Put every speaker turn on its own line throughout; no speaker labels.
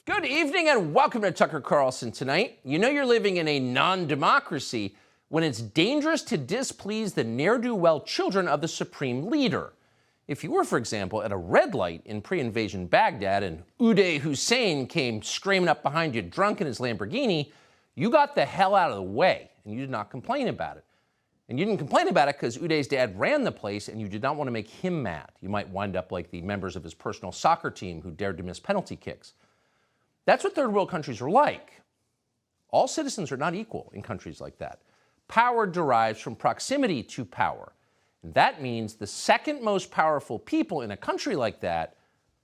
Good evening and welcome to Tucker Carlson Tonight. You know you're living in a non-democracy when it's dangerous to displease the ne'er-do-well children of the supreme leader. If you were, for example, at a red light in pre-invasion Baghdad and Uday Hussein came screaming up behind you drunk in his Lamborghini, you got the hell out of the way and you did not complain about it. And you didn't complain about it because Uday's dad ran the place and you did not want to make him mad. You might wind up like the members of his personal soccer team who dared to miss penalty kicks. That's what third world countries are like. All citizens are not equal in countries like that. Power derives from proximity to power. And that means the second most powerful people in a country like that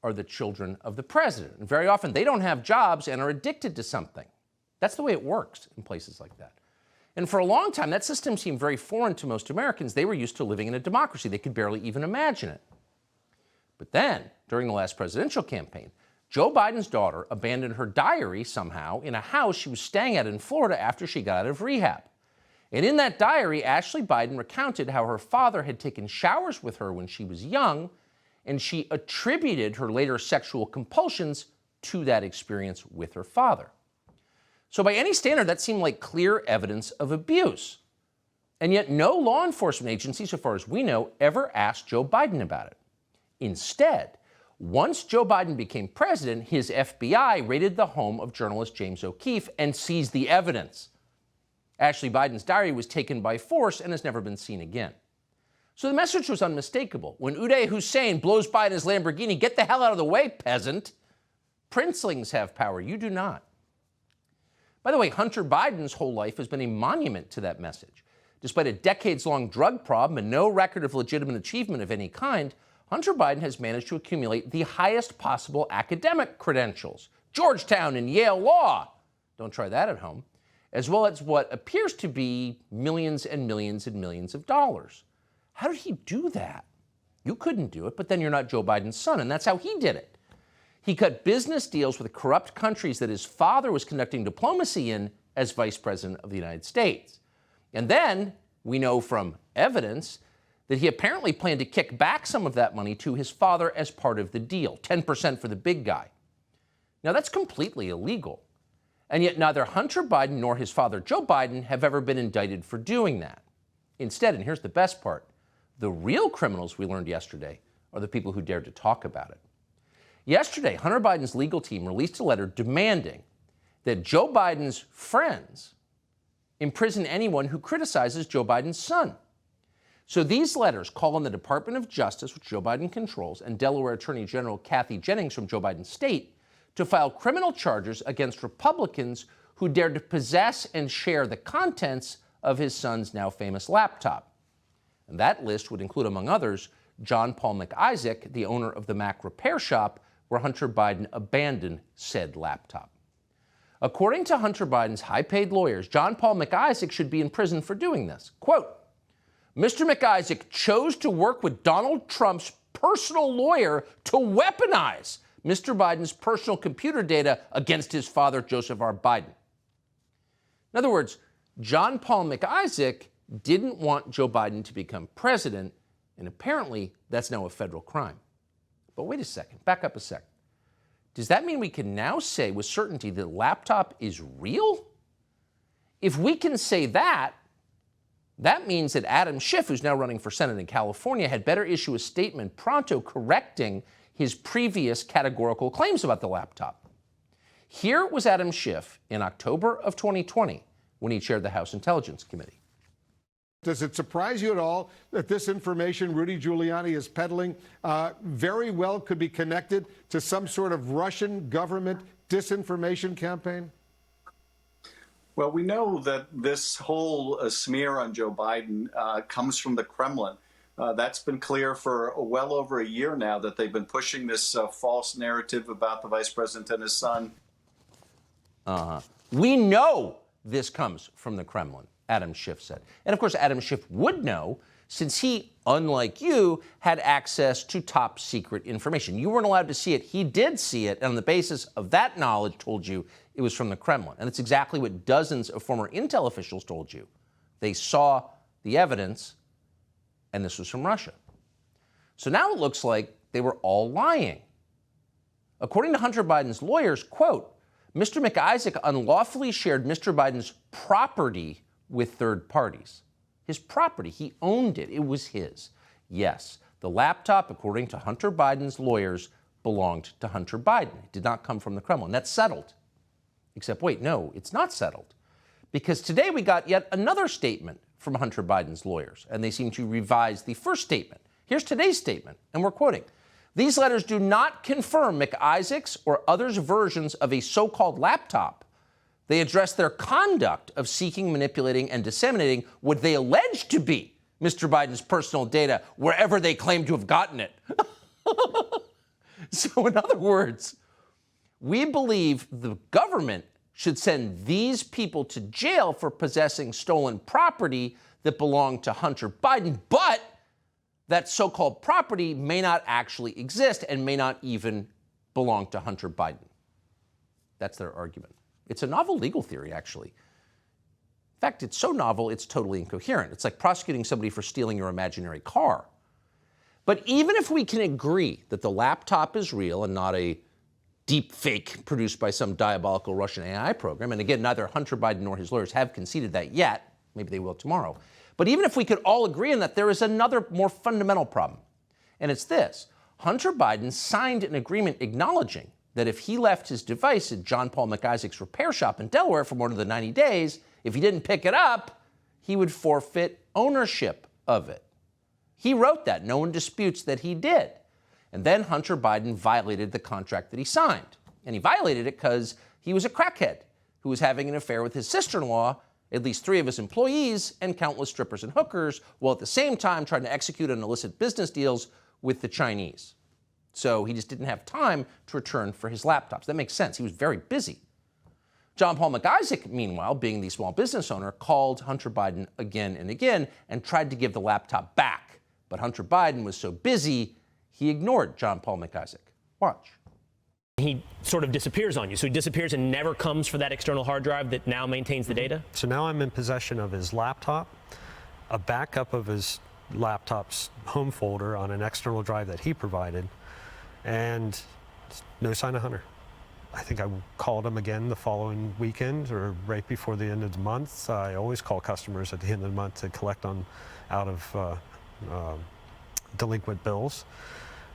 are the children of the president. And very often they don't have jobs and are addicted to something. That's the way it works in places like that. And for a long time, that system seemed very foreign to most Americans. They were used to living in a democracy. They could barely even imagine it. But then, during the last presidential campaign, Joe Biden's daughter abandoned her diary somehow in a house she was staying at in Florida after she got out of rehab. And in that diary, Ashley Biden recounted how her father had taken showers with her when she was young, and she attributed her later sexual compulsions to that experience with her father. So by any standard, that seemed like clear evidence of abuse. And yet no law enforcement agency, so far as we know, ever asked Joe Biden about it. Instead, once Joe Biden became president, his FBI raided the home of journalist James O'Keefe and seized the evidence. Ashley Biden's diary was taken by force and has never been seen again. So the message was unmistakable. When Uday Hussein blows by in his Lamborghini, get the hell out of the way, peasant. Princelings have power, you do not. By the way, Hunter Biden's whole life has been a monument to that message. Despite a decades-long drug problem and no record of legitimate achievement of any kind, Hunter Biden has managed to accumulate the highest possible academic credentials, Georgetown and Yale Law, don't try that at home, as well as what appears to be millions and millions and millions of dollars. How did he do that? You couldn't do it, but then you're not Joe Biden's son, and that's how he did it. He cut business deals with corrupt countries that his father was conducting diplomacy in as vice president of the United States. And then we know from evidence that he apparently planned to kick back some of that money to his father as part of the deal, 10% for the big guy. Now, that's completely illegal. And yet neither Hunter Biden nor his father, Joe Biden, have ever been indicted for doing that. Instead, and here's the best part, the real criminals we learned yesterday are the people who dared to talk about it. Yesterday, Hunter Biden's legal team released a letter demanding that Joe Biden's friends imprison anyone who criticizes Joe Biden's son. So these letters call on the Department of Justice, which Joe Biden controls, and Delaware Attorney General Kathy Jennings from Joe Biden's state to file criminal charges against Republicans who dared to possess and share the contents of his son's now famous laptop. And that list would include, among others, John Paul McIsaac, the owner of the Mac repair shop where Hunter Biden abandoned said laptop. According to Hunter Biden's high-paid lawyers, John Paul McIsaac should be in prison for doing this. Quote, Mr. McIsaac chose to work with Donald Trump's personal lawyer to weaponize Mr. Biden's personal computer data against his father, Joseph R. Biden. In other words, John Paul McIsaac didn't want Joe Biden to become president, and apparently that's now a federal crime. But wait a second, back up a second. Does that mean we can now say with certainty that the laptop is real? If we can say that, that means that Adam Schiff, who's now running for Senate in California, had better issue a statement pronto correcting his previous categorical claims about the laptop. Here was Adam Schiff in October of 2020 when he chaired the House Intelligence Committee.
Does it surprise you at all that this information Rudy Giuliani is peddling very well could be connected to some sort of Russian government disinformation campaign?
Well, we know that this whole smear on Joe Biden comes from the Kremlin. That's been clear for well over a year now that they've been pushing this false narrative about the vice president and his son.
We know this comes from the Kremlin, Adam Schiff said. And of course, Adam Schiff would know since he, unlike you, had access to top secret information. You weren't allowed to see it. He did see it. And on the basis of that knowledge, told you it was from the Kremlin. And it's exactly what dozens of former intel officials told you. They saw the evidence, and this was from Russia. So now it looks like they were all lying. According to Hunter Biden's lawyers, quote, Mr. McIsaac unlawfully shared Mr. Biden's property with third parties. His property, he owned it, it was his. Yes, the laptop, according to Hunter Biden's lawyers, belonged to Hunter Biden. It did not come from the Kremlin. That's settled. Except, wait, no, it's not settled. Because today we got yet another statement from Hunter Biden's lawyers, and they seem to revise the first statement. Here's today's statement, and we're quoting. These letters do not confirm McIsaac's or others' versions of a so-called laptop. They address their conduct of seeking, manipulating, and disseminating what they allege to be Mr. Biden's personal data wherever they claim to have gotten it. So in other words, we believe the government should send these people to jail for possessing stolen property that belonged to Hunter Biden, but that so-called property may not actually exist and may not even belong to Hunter Biden. That's their argument. It's a novel legal theory, actually. In fact, it's so novel, it's totally incoherent. It's like prosecuting somebody for stealing your imaginary car. But even if we can agree that the laptop is real and not a deep fake produced by some diabolical Russian AI program, and again, neither Hunter Biden nor his lawyers have conceded that yet, maybe they will tomorrow, but even if we could all agree on that, there is another more fundamental problem, and it's this. Hunter Biden signed an agreement acknowledging that if he left his device at John Paul McIsaac's repair shop in Delaware for more than 90 days, if he didn't pick it up, he would forfeit ownership of it. He wrote that. No one disputes that he did. And then Hunter Biden violated the contract that he signed. And he violated it because he was a crackhead who was having an affair with his sister-in-law, at least 3 of his employees, and countless strippers and hookers, while at the same time trying to execute on illicit business deals with the Chinese. So he just didn't have time to return for his laptops. That makes sense. He was very busy. John Paul McIsaac, meanwhile, being the small business owner, called Hunter Biden again and again and tried to give the laptop back. But Hunter Biden was so busy, he ignored John Paul McIsaac. Watch.
He sort of disappears on you. So he disappears and never comes for that external hard drive that now maintains the data?
So now I'm in possession of his laptop, a backup of his laptop's home folder on an external drive that he provided, and no sign of Hunter. I think I called him again the following weekend or right before the end of the month. I always call customers at the end of the month to collect on out of delinquent bills.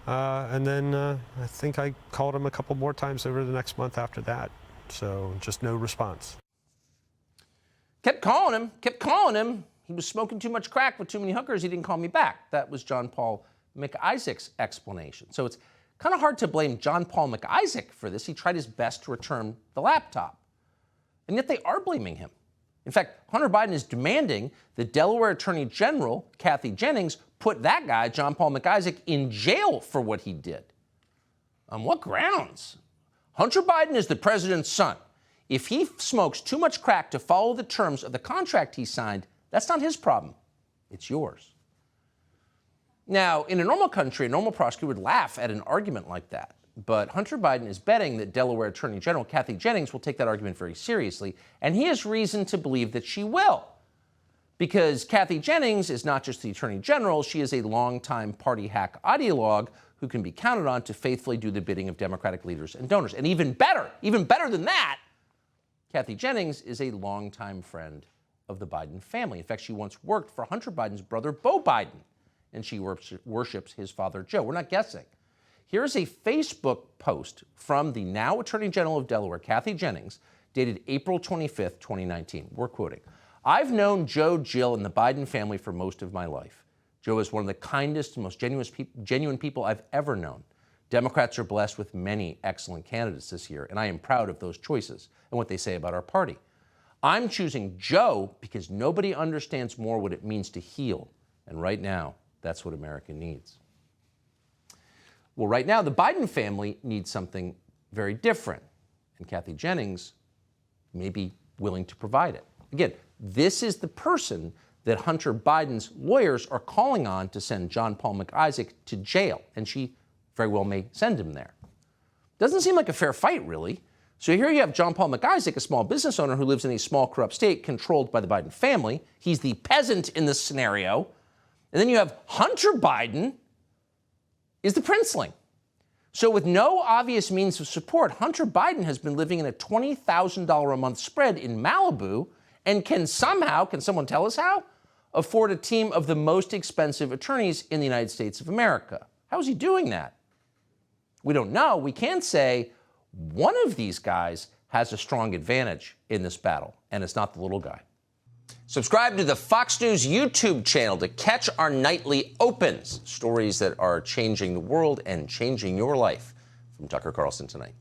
And then I think I called him a couple more times over the next month after that. So just no response.
Kept calling him. He was smoking too much crack with too many hookers. He didn't call me back. That was John Paul McIsaac's explanation. So it's kind of hard to blame John Paul McIsaac for this. He tried his best to return the laptop. And yet they are blaming him. In fact, Hunter Biden is demanding that Delaware Attorney General Kathy Jennings put that guy, John Paul McIsaac, in jail for what he did. On what grounds? Hunter Biden is the president's son. If he smokes too much crack to follow the terms of the contract he signed, that's not his problem. It's yours. Now, in a normal country, a normal prosecutor would laugh at an argument like that. But Hunter Biden is betting that Delaware Attorney General Kathy Jennings will take that argument very seriously, and he has reason to believe that she will. Because Kathy Jennings is not just the Attorney General, she is a longtime party hack ideologue who can be counted on to faithfully do the bidding of Democratic leaders and donors. And even better than that, Kathy Jennings is a longtime friend of the Biden family. In fact, she once worked for Hunter Biden's brother, Beau Biden, and she worships his father, Joe. We're not guessing. Here's a Facebook post from the now Attorney General of Delaware, Kathy Jennings, dated April 25th, 2019. We're quoting, "I've known Joe, Jill, and the Biden family for most of my life. Joe is one of the kindest and most genuine people I've ever known. Democrats are blessed with many excellent candidates this year, and I am proud of those choices and what they say about our party. I'm choosing Joe because nobody understands more what it means to heal, and right now, that's what America needs." Well, right now, the Biden family needs something very different, and Kathy Jennings may be willing to provide it. Again, this is the person that Hunter Biden's lawyers are calling on to send John Paul McIsaac to jail, and she very well may send him there. Doesn't seem like a fair fight, really. So here you have John Paul McIsaac, a small business owner who lives in a small, corrupt state controlled by the Biden family. He's the peasant in this scenario. And then you have Hunter Biden is the princeling. So with no obvious means of support, Hunter Biden has been living in a $20,000 a month spread in Malibu and can someone tell us how, afford a team of the most expensive attorneys in the United States of America. How is he doing that? We don't know. We can say one of these guys has a strong advantage in this battle, and it's not the little guy. Subscribe to the Fox News YouTube channel to catch our nightly opens, stories that are changing the world and changing your life. From Tucker Carlson Tonight.